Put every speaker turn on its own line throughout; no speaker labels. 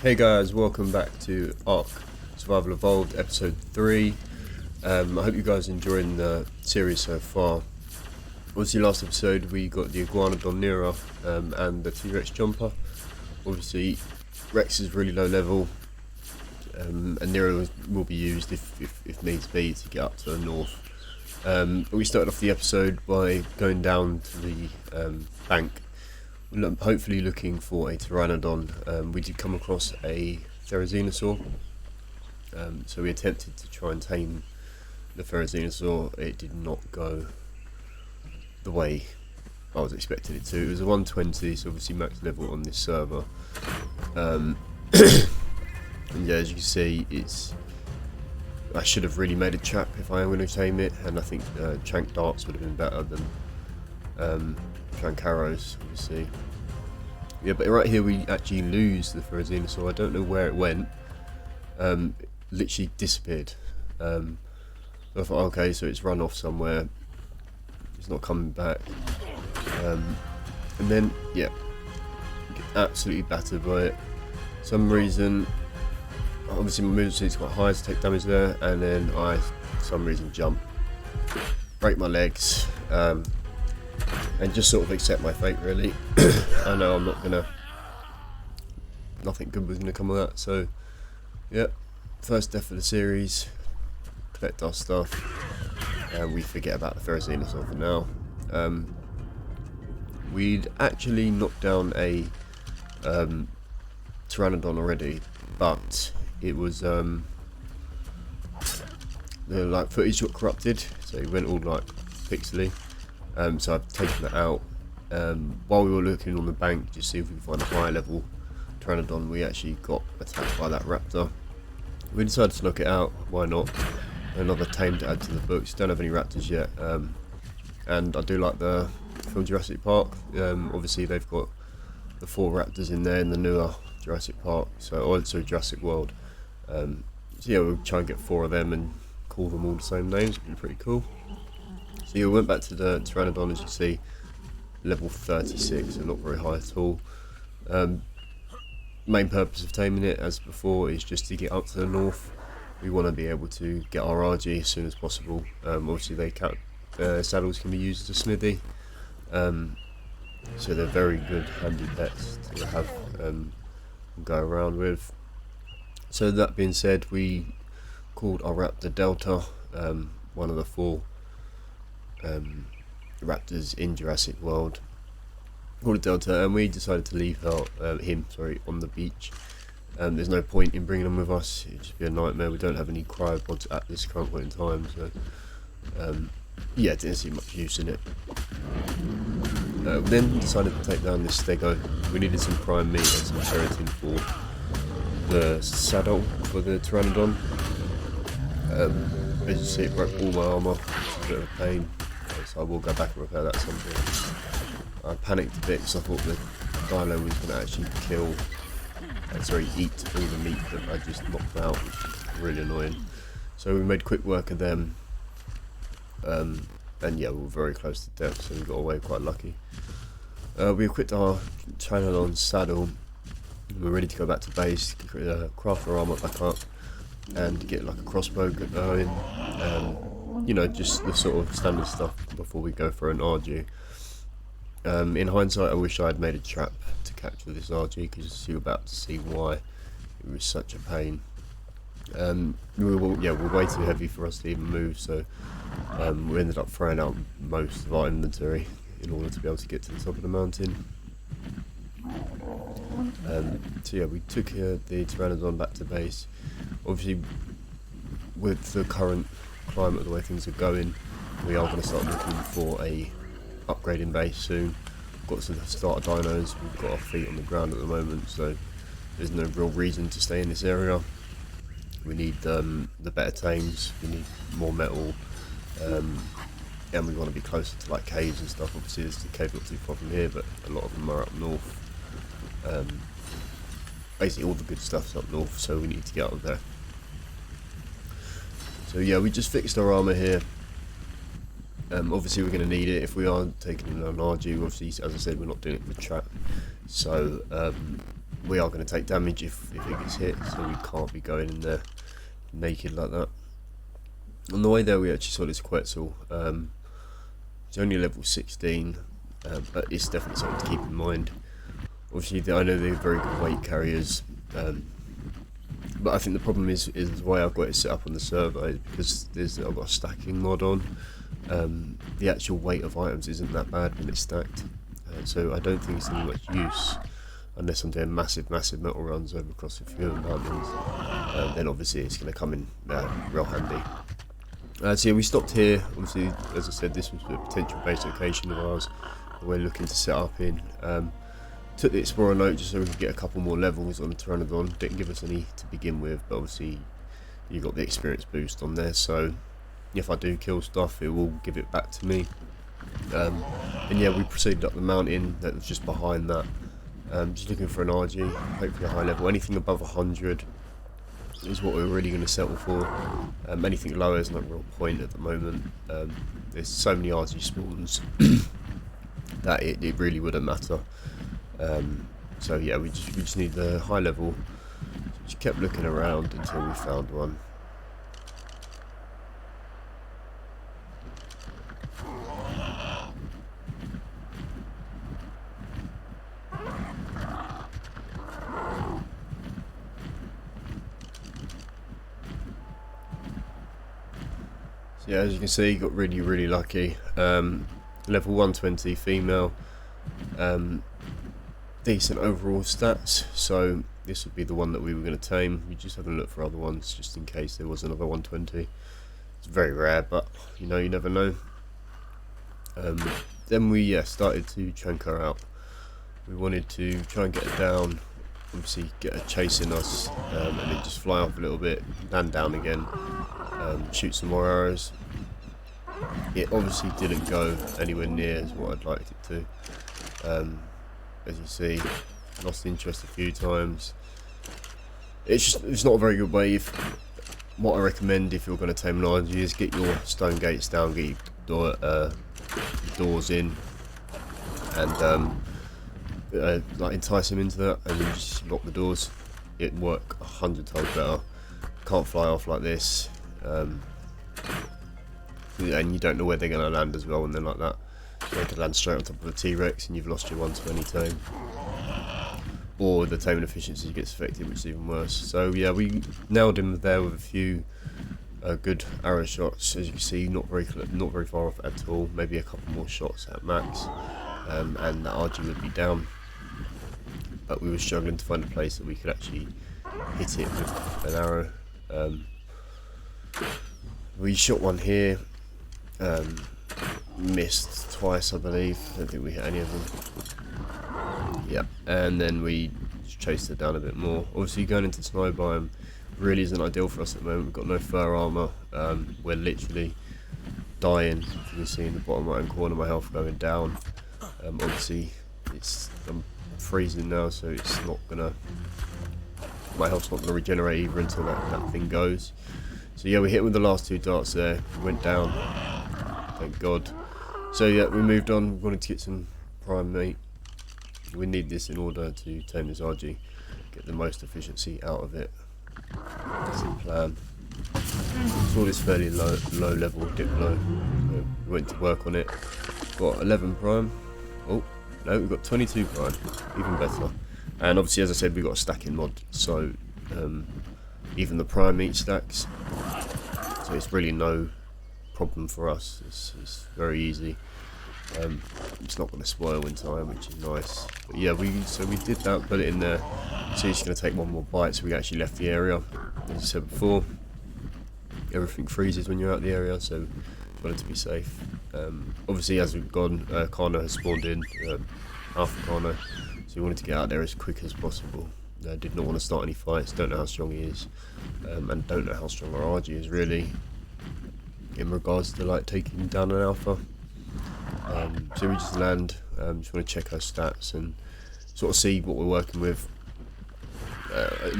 Hey guys, welcome back to ARK Survival Evolved episode 3. I hope you guys are enjoying the series so far. Obviously last episode we got the Iguanodon Nera and the T-Rex Jumper. Obviously Rex is really low level and Nera will be used if needs be to get up to the north. We started off the episode by going down to the bank, hopefully looking for a Pteranodon. We did come across a Therizinosaur, so we attempted to try and tame the Therizinosaur. It did not go the way I was expecting it to. It was a 120, so obviously max level on this server. And yeah, as you can see, I should have really made a trap if I am going to tame it, and I think Trank Darts would have been better than Trank Arrows, obviously. Yeah, but right here we actually lose the Therizinosaur. I don't know where it went. Literally disappeared. I thought, okay, so it's run off somewhere. It's not coming back. And then, yeah, get absolutely battered by it. For some reason, obviously my movement speed's quite high to take damage there, and then I, for some reason, jump, break my legs, and just sort of accept my fate, really. I know nothing good was gonna come of that. So, yeah, first death of the series. Collect our stuff, and we forget about the Therizinosaur for now. We'd actually knocked down a Pteranodon already, but it was the footage got corrupted, so it went all like pixely. So I've taken that out. While we were looking on the bank to see if we could find a higher level Pteranodon, we actually got attacked by that raptor. We decided to knock it out. Why not? Another tame to add to the books. Don't have any raptors yet. And I do like the film Jurassic Park. Obviously they've got the 4 raptors in there in the newer Jurassic Park, so also Jurassic World. So yeah, we'll try and get 4 of them and call them all the same names. It'd be pretty cool. So yeah, we went back to the Pteranodon, as you see, level 36, so not very high at all. Main purpose of taming it, as before, is just to get up to the north. We want to be able to get our RG as soon as possible. Obviously saddles can be used as a smithy, so they're very good handy pets to have and go around with. So that being said, we called our raptor Delta, one of the 4 raptors in Jurassic World. Called it Delta, and we decided to leave him on the beach. There's no point in bringing him with us. It'd just be a nightmare. We don't have any cryopods at this current point in time, so yeah, didn't see much use in it. We then decided to take down this Stego. We needed some prime meat and some keratin for the saddle for the Pteranodon. As you see, it broke all my armour. It's a bit of a pain, so I will go back and repair that at some point. I panicked a bit because I thought the dino was going to actually eat all the meat that I just knocked out, which is really annoying. So we made quick work of them, and yeah, we were very close to death, so we got away quite lucky. We equipped our Pteranodon saddle, and we're ready to go back to base, craft our armour back up, and get like a crossbow going, you know, just the sort of standard stuff before we go for an RG. In hindsight, I wish I had made a trap to capture this RG, because you're about to see why it was such a pain. We were way too heavy for us to even move, so we ended up throwing out most of our inventory in order to be able to get to the top of the mountain. So yeah, we took the Pteranodon back to base. Obviously, with the current climate, the way things are going, we are going to start looking for a upgrading base soon. We've got some starter dinos, we've got our feet on the ground at the moment, so there's no real reason to stay in this area. We need the better tames, we need more metal, and we want to be closer to like caves and stuff. Obviously there's the cave not too far from here, but a lot of them are up north. Basically all the good stuff's up north, so we need to get up there. So yeah, we just fixed our armour here. Obviously we're going to need it if we are taking an RG. Obviously, as I said, we're not doing it for trap, so we are going to take damage if it gets hit, so we can't be going in there naked like that. On the way there we actually saw this Quetzal. It's only level 16, but it's definitely something to keep in mind. Obviously I know they're very good weight carriers, but I think the problem is the way I've got it set up on the server is because I've got a stacking mod on. The actual weight of items isn't that bad when it's stacked, so I don't think it's any much use unless I'm doing massive metal runs over across a few mountains. Then obviously it's going to come in real handy. So yeah, we stopped here. Obviously, as I said, this was a potential base location of ours that we're looking to set up in. Took the Explorer note just so we could get a couple more levels on the Pteranodon. Didn't give us any to begin with, but obviously you got the experience boost on there, so if I do kill stuff it will give it back to me. And yeah, we proceeded up the mountain that was just behind that, just looking for an RG, hopefully a high level. Anything above 100 is what we're really going to settle for. Anything lower is no real point at the moment. There's so many RG spawns that it really wouldn't matter. So yeah, we just need the high level. Just kept looking around until we found one. So yeah, as you can see, got really lucky. Level 120 female. Decent overall stats, so this would be the one that we were going to tame. We just having a look for other ones just in case there was another 120. It's very rare, but you know, you never know. Then we started to chunk her out. We wanted to try and get her down, obviously get her chasing us, and then just fly off a little bit, land down again, shoot some more arrows. It obviously didn't go anywhere near as what I'd liked it to. As you see, lost interest a few times. It's not a very good way. What I recommend if you're going to tame an RG is get your stone gates down, get your doors in, and like entice them into that, and then just lock the doors. It'd work 100 times better. Can't fly off like this, and you don't know where they're going to land as well when they're like that. They could land straight on top of a T-Rex and you've lost your 120 tame. Or the taming efficiency gets affected, which is even worse. So yeah, we nailed him there with a few good arrow shots. As you can see, not very far off at all. Maybe a couple more shots at max, and the RG would be down. But we were struggling to find a place that we could actually hit it with an arrow. We shot one here. Missed twice, I believe. I don't think we hit any of them. Yeah, and then we just chased it down a bit more. Obviously, going into snow biome really isn't ideal for us at the moment. We've got no fur armor. We're literally dying. You can see in the bottom right hand corner my health going down. Obviously, I'm freezing now, so it's not gonna. My health's not gonna regenerate either until that thing goes. So yeah, we hit with the last two darts there. We went down. Thank God. So yeah, we moved on. We wanted to get some prime meat. We need this in order to tame this RG, get the most efficiency out of it. That's the plan. Saw this fairly low level Diplo, so we went to work on it. Got 11 prime. Oh no, we've got 22 prime, even better. And obviously, as I said, we've got a stacking mod, so even the prime meat stacks. So it's really no problem for us. It's very easy. It's not going to spoil in time, which is nice. But yeah, we did that, put it in there. So it's going to take one more bite, so we actually left the area. As I said before, everything freezes when you're out of the area, so wanted to be safe. Obviously, as we've gone, Carno has spawned in, Alpha Carno, so we wanted to get out there as quick as possible. Did not want to start any fights, don't know how strong he is, and don't know how strong our RG is really in regards to like taking down an alpha. So we just land, just want to check our stats and sort of see what we're working with.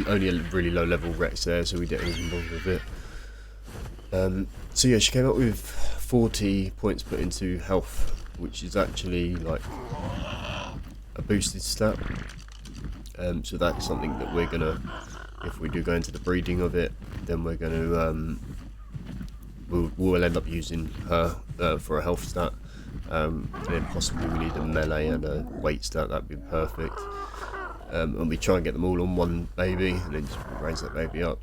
Only a really low level Rex there, so we didn't even bother with it. So yeah, she came up with 40 points put into health, which is actually like a boosted stat. So that's something that we're gonna, if we do go into the breeding of it, then we're gonna we'll end up using her for a health stat, and then possibly we need a melee and a weight stat. That'd be perfect. And we try and get them all on one baby, and then just raise that baby up.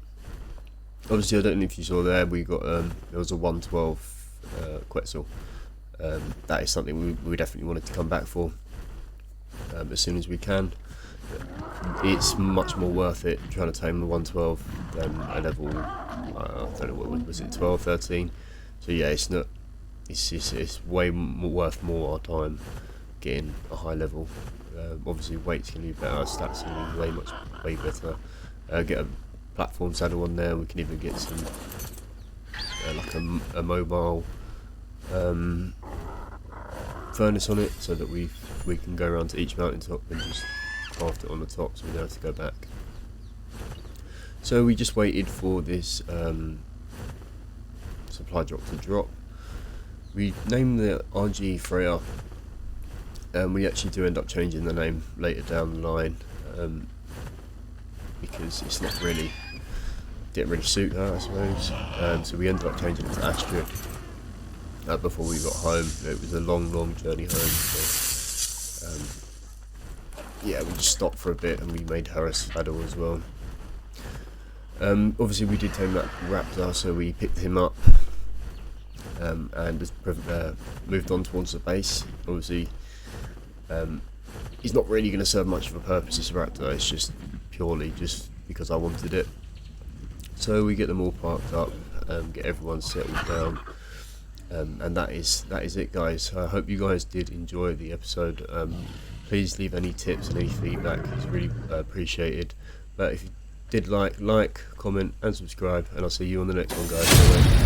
Obviously, I don't know if you saw there, we got there was a 112 Quetzal. That is something we definitely wanted to come back for as soon as we can. It's much more worth it trying to tame the 112 than a level, I don't know, what was it, 12, 13? So yeah, it's not, it's way worth more our time getting a high level. Obviously weight's going to be better, stats are going to be way better. Get a platform saddle on there, we can even get some like a mobile furnace on it, so that we can go around to each mountaintop and just craft it on the top, so we don't have to go back. So we just waited for this supply drop to drop. We named the RG Freya, and we actually do end up changing the name later down the line, because it's not really, didn't really suit her, I suppose. So we ended up changing it to Astrid before we got home. It was a long journey home, so yeah, we just stopped for a bit and we made her a saddle as well. Obviously we did tame that raptor, so we picked him up and just moved on towards the base. Obviously he's not really going to serve much of a purpose as a raptor, it's just purely just because I wanted it. So we get them all parked up, get everyone settled down, and that is it, guys. I hope you guys did enjoy the episode. Please leave any tips and any feedback, it's really appreciated. But if you did like, comment and subscribe, and I'll see you on the next one, guys. Bye-bye.